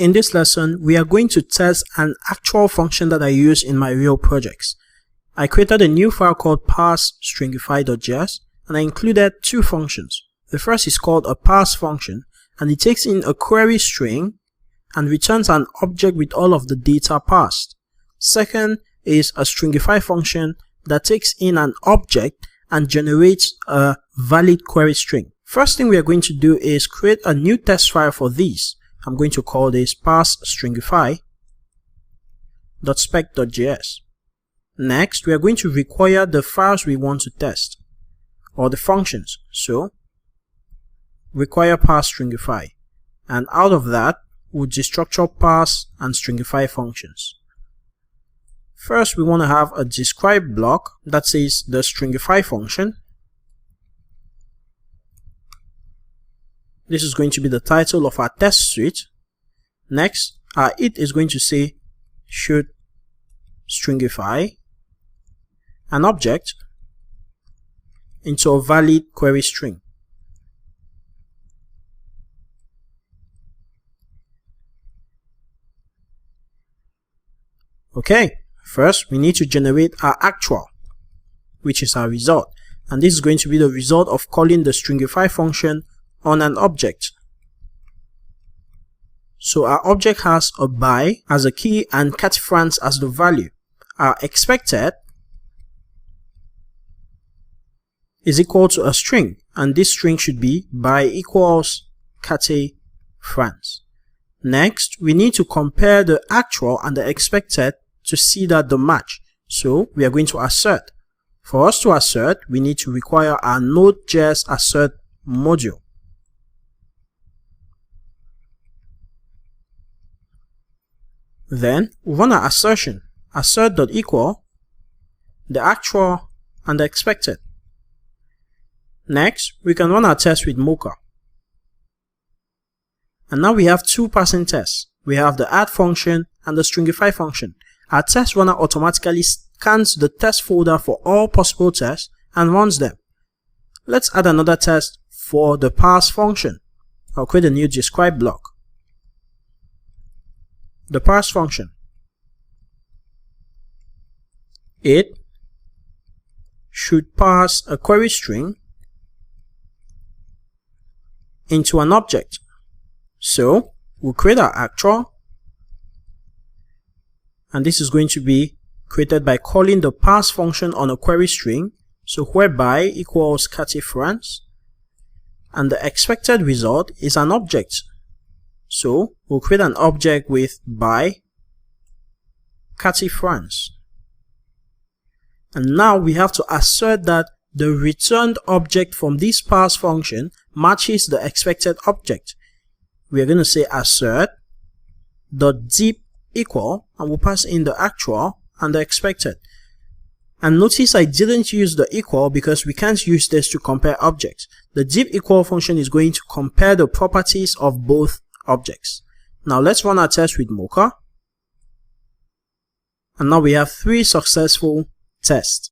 In this lesson, we are going to test an actual function that I use in my real projects. I created a new file called parse stringify.js and I included two functions. The first is called a parse function and it takes in a query string and returns an object with all of the data parsed. Second is a stringify function that takes in an object and generates a valid query string. First thing we are going to do is create a new test file for these. I'm going to call this parse stringify.spec.js. Next, we are going to require the files we want to test, or the functions. So, require parse stringify. And out of that, we'll destructure parse and stringify functions. First, we want to have a describe block that says the stringify function. This is going to be the title of our test suite. Next, our it is going to say should stringify an object into a valid query string. Okay, first we need to generate our actual, which is our result. And this is going to be the result of calling the stringify function on an object. So our object has a by as a key and catfrance as the value. Our expected is equal to a string, and this string should be by equals catfrance. Next, we need to compare the actual and the expected to see that they match. So we are going to assert. For us to assert, we need to require our Node.js assert module. Then we run our assertion, assert.equal the actual and the expected. Next, we can run our test with Mocha. And now we have two passing tests. We have the add function and the stringify function. Our test runner automatically scans the test folder for all possible tests and runs them. Let's add another test for the parse function. I'll create a new describe block. The parse function. It should parse a query string into an object. So we'll create our actual, and this is going to be created by calling the parse function on a query string, so whereby equals catfrance, and the expected result is an object. So we'll create an object with by catfrance. And now we have to assert that the returned object from this parse function matches the expected object. We are going to say assert.deep equal, and we'll pass in the actual and the expected. And notice I didn't use the equal because we can't use this to compare objects. The deep equal function is going to compare the properties of both objects. Now let's run our test with Mocha. And now we have 3 successful tests.